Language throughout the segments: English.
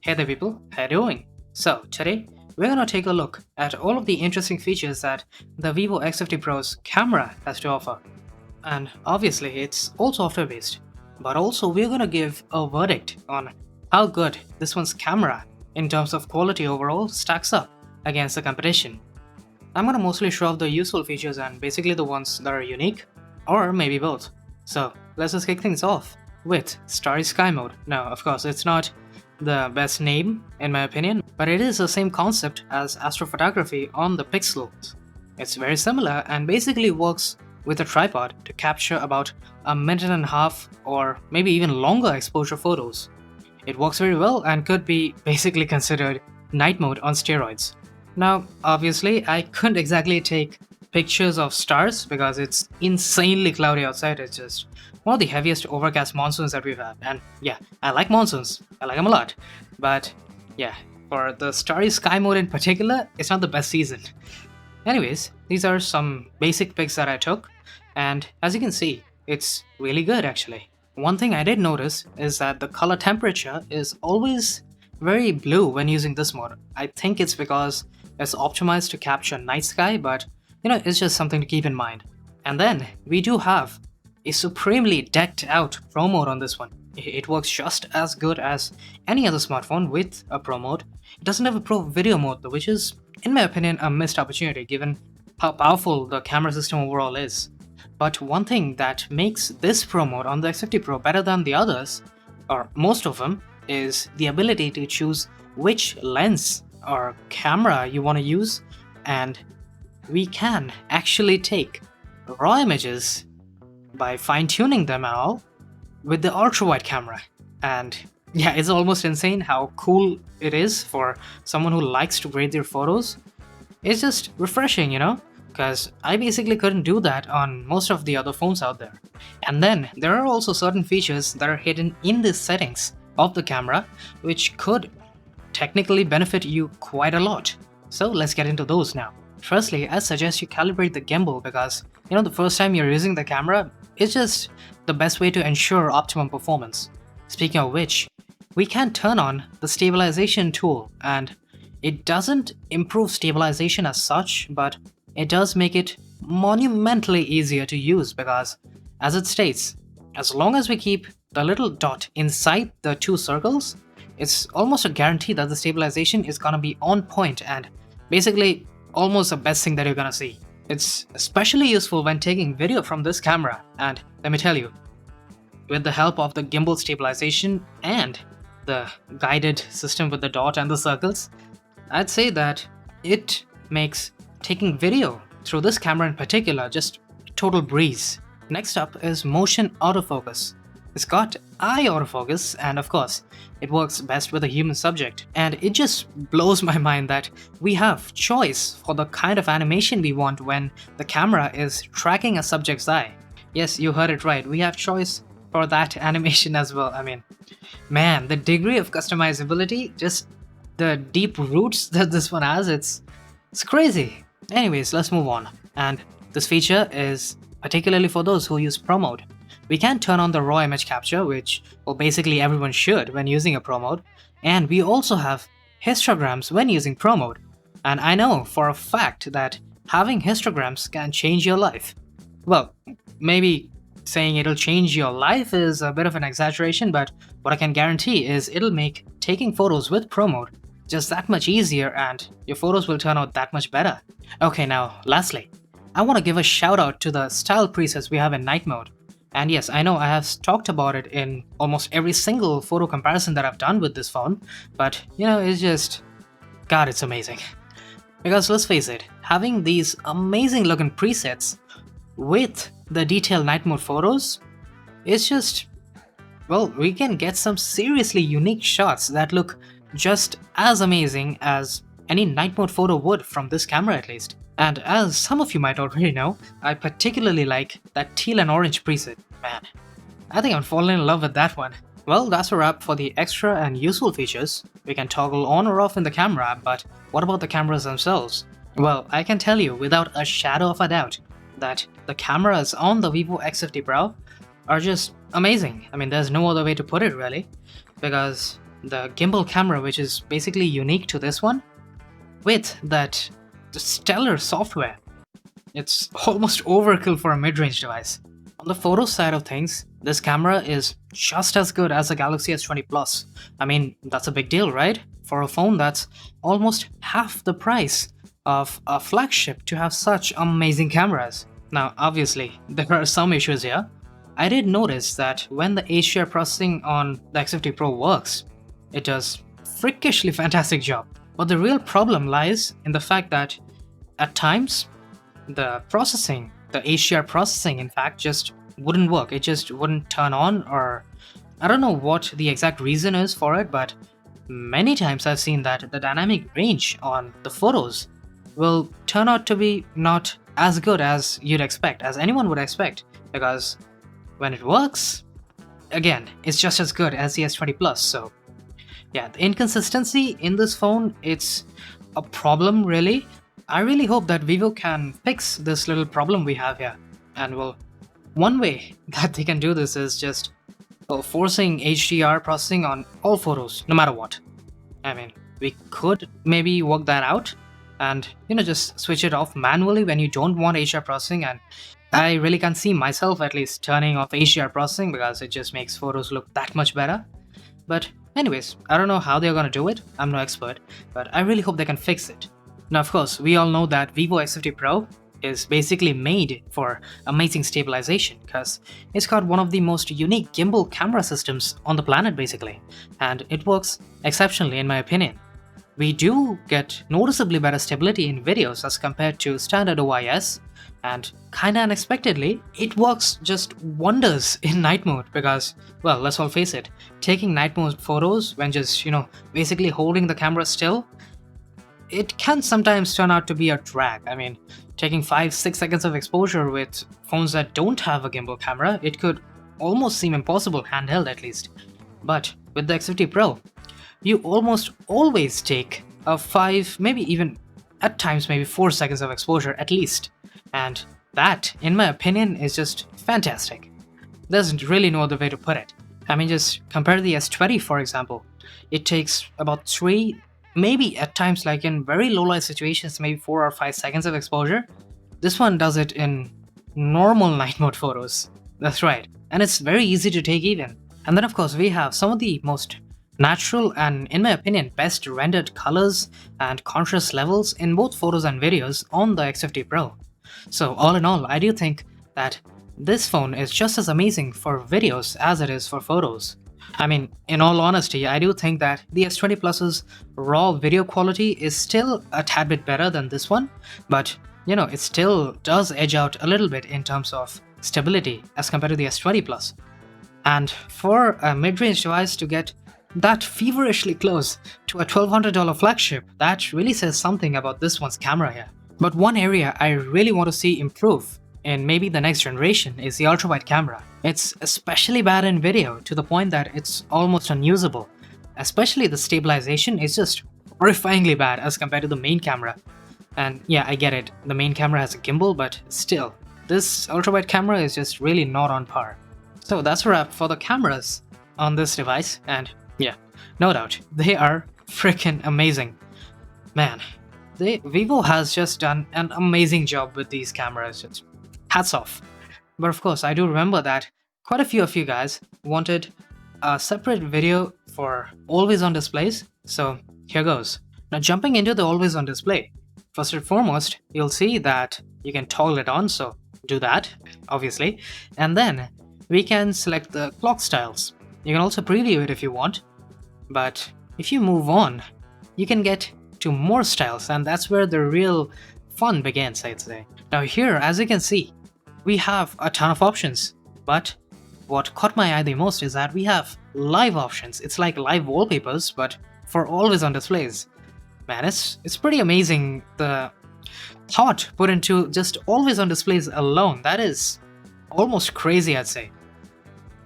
Hey there people, how you doing? So today we're gonna take a look at all of the interesting features that the Vivo X50 Pro's camera has to offer. And obviously it's all software based, but also we're gonna give a verdict on how good this one's camera in terms of quality overall stacks up against the competition. I'm gonna mostly show off the useful features and basically the ones that are unique, or maybe both. So let's just kick things off with Starry Sky Mode. Now, of course, it's not the best name in my opinion, but it is the same concept as astrophotography on the pixels. It's very similar and basically works with a tripod to capture about a minute and a half or maybe even longer exposure photos. It works very well and could be basically considered night mode on steroids. Now, obviously, I couldn't exactly take pictures of stars because it's insanely cloudy outside. It's just one of the heaviest overcast monsoons that we've had. And yeah, I like monsoons. I like them a lot. But yeah, for the Starry Sky mode in particular, it's not the best season. Anyways, these are some basic pics that I took. And as you can see, it's really good actually. One thing I did notice is that the color temperature is always very blue when using this mode. I think it's because it's optimized to capture night sky, but it's just something to keep in mind. And then we do have a supremely decked out Pro mode on this one. It works just as good as any other smartphone with a Pro mode. It doesn't have a Pro video mode though, which is, in my opinion, a missed opportunity given how powerful the camera system overall is. But one thing that makes this Pro mode on the X50 Pro better than the others, or most of them, is the ability to choose which lens or camera you want to use, and we can actually take raw images by fine-tuning them and all with the ultra-wide camera. And yeah, it's almost insane how cool it is for someone who likes to grade their photos. It's just refreshing, because I basically couldn't do that on most of the other phones out there. And then there are also certain features that are hidden in the settings of the camera which could technically benefit you quite a lot. So let's get into those now. Firstly, I suggest you calibrate the gimbal because the first time you're using the camera, it's just the best way to ensure optimum performance. Speaking of which, we can turn on the stabilization tool, and it doesn't improve stabilization as such, but it does make it monumentally easier to use because, as it states, as long as we keep the little dot inside the two circles, it's almost a guarantee that the stabilization is gonna be on point and basically almost the best thing that you're gonna see. It's especially useful when taking video from this camera, and let me tell you, with the help of the gimbal stabilization and the guided system with the dot and the circles, I'd say that it makes taking video through this camera in particular just a total breeze. Next up is motion autofocus. It's got eye autofocus, and of course, it works best with a human subject. And it just blows my mind that we have choice for the kind of animation we want when the camera is tracking a subject's eye. Yes, you heard it right, we have choice for that animation as well. I mean, man, the degree of customizability, just the deep roots that this one has, it's crazy. Anyways, let's move on. And this feature is particularly for those who use Pro mode. We can turn on the raw image capture, which, well, basically everyone should when using a Pro mode, and we also have histograms when using Pro mode. And I know for a fact that having histograms can change your life. Well, maybe saying it'll change your life is a bit of an exaggeration, but what I can guarantee is it'll make taking photos with Pro mode just that much easier and your photos will turn out that much better. Okay, now lastly, I want to give a shout out to the style presets we have in night mode. And yes, I know I have talked about it in almost every single photo comparison that I've done with this phone, but it's just, God, it's amazing. Because let's face it, having these amazing looking presets with the detailed night mode photos, it's just, well, we can get some seriously unique shots that look just as amazing as any night mode photo would from this camera at least. And as some of you might already know, I particularly like that teal and orange preset. Man, I think I'm falling in love with that one. Well, that's a wrap for the extra and useful features. We can toggle on or off in the camera, but what about the cameras themselves? Well, I can tell you without a shadow of a doubt that the cameras on the Vivo X50 Pro are just amazing. I mean, there's no other way to put it really, because the gimbal camera, which is basically unique to this one, with that stellar software. It's almost overkill for a mid-range device. On the photo side of things, this camera is just as good as the Galaxy S20 Plus. I mean, that's a big deal, right? For a phone that's almost half the price of a flagship to have such amazing cameras. Now, obviously, there are some issues here. I did notice that when the HDR processing on the X50 Pro works, it does freakishly fantastic job. But the real problem lies in the fact that at times, the HDR processing in fact just wouldn't work. It just wouldn't turn on, or I don't know what the exact reason is for it, but many times I've seen that the dynamic range on the photos will turn out to be not as good as you'd expect, as anyone would expect, because when it works, again, it's just as good as the S20 Plus. So yeah, the inconsistency in this phone, it's a problem really. I really hope that Vivo can fix this little problem we have here. And well, one way that they can do this is just forcing HDR processing on all photos, no matter what. I mean, we could maybe work that out and, just switch it off manually when you don't want HDR processing. And I really can't see myself at least turning off HDR processing because it just makes photos look that much better. But anyways, I don't know how they're gonna do it. I'm no expert, but I really hope they can fix it. Now, of course, we all know that Vivo X50 Pro is basically made for amazing stabilization because it's got one of the most unique gimbal camera systems on the planet basically, and it works exceptionally in my opinion. We do get noticeably better stability in videos as compared to standard OIS, and kinda unexpectedly, it works just wonders in night mode because, well, let's all face it, taking night mode photos when just, basically holding the camera still, it can sometimes turn out to be a drag. I mean, taking 5-6 seconds of exposure with phones that don't have a gimbal camera, it could almost seem impossible handheld at least. But with the X50 Pro, you almost always take a 5, maybe even at times maybe 4 seconds of exposure at least. And that, in my opinion, is just fantastic. There's really no other way to put it. I mean, just compare the S20 for example. It takes about 3, maybe at times like in very low light situations, maybe 4 or 5 seconds of exposure. This one does it in normal night mode photos. That's right. And it's very easy to take even. And then of course we have some of the most natural and, in my opinion, best rendered colors and contrast levels in both photos and videos on the X50 Pro. So all in all, I do think that this phone is just as amazing for videos as it is for photos. I mean, in all honesty, I do think that the S20 Plus's raw video quality is still a tad bit better than this one, but it still does edge out a little bit in terms of stability as compared to the S20 Plus. And for a mid-range device to get that feverishly close to a $1,200 flagship, that really says something about this one's camera here. But one area I really want to see improve in maybe the next generation is the ultra-wide camera. It's especially bad in video to the point that it's almost unusable. Especially the stabilization is just horrifyingly bad as compared to the main camera. And yeah, I get it, the main camera has a gimbal, but still, this ultra-wide camera is just really not on par. So that's a wrap for the cameras on this device, and yeah, no doubt, they are freaking amazing. Man, Vivo has just done an amazing job with these cameras, just hats off. But of course, I do remember that quite a few of you guys wanted a separate video for always on displays, so here goes. Now jumping into the always on display, first and foremost, you'll see that you can toggle it on, so do that, obviously, and then we can select the clock styles. You can also preview it if you want, but if you move on, you can get to more styles, and that's where the real fun begins, I'd say. Now here, as you can see, we have a ton of options, but what caught my eye the most is that we have live options. It's like live wallpapers, but for always on displays. Man, it's pretty amazing the thought put into just always on displays alone. That is almost crazy, I'd say.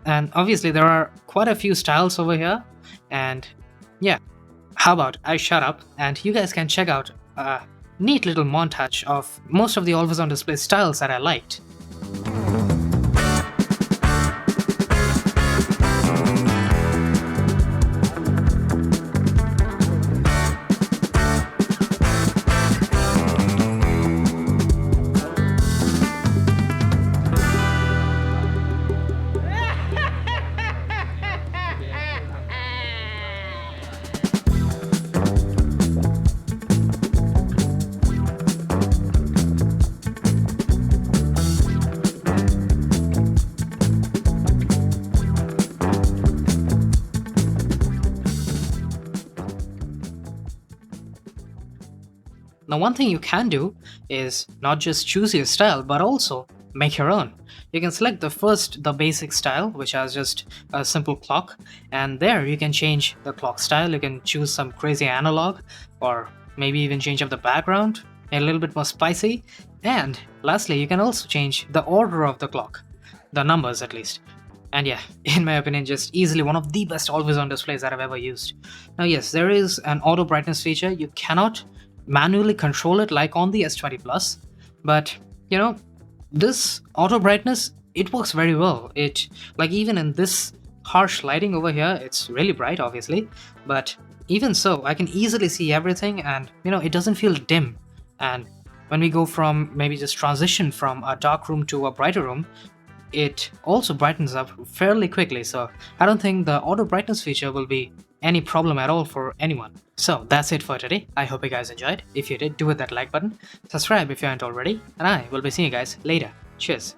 And obviously there are quite a few styles over here, and yeah, how about I shut up and you guys can check out a neat little montage of most of the always on display styles that I liked. Now, one thing you can do is not just choose your style, but also make your own. You can select the basic style, which has just a simple clock, and there you can change the clock style. You can choose some crazy analog, or maybe even change up the background, a little bit more spicy. And lastly, you can also change the order of the clock, the numbers at least. And yeah, in my opinion, just easily one of the best always on displays that I've ever used. Now, yes, there is an auto brightness feature. You cannot manually control it like on the S20 Plus, but you know, this auto brightness, it works very well. It, like, even in this harsh lighting over here, it's really bright obviously, but even so I can easily see everything, and it doesn't feel dim. And when we go from maybe just transition from a dark room to a brighter room, it also brightens up fairly quickly, so I don't think the auto brightness feature will be any problem at all for anyone. So that's it for today. I hope you guys enjoyed. If you did, do hit that like button, subscribe if you aren't already, and I will be seeing you guys later. Cheers.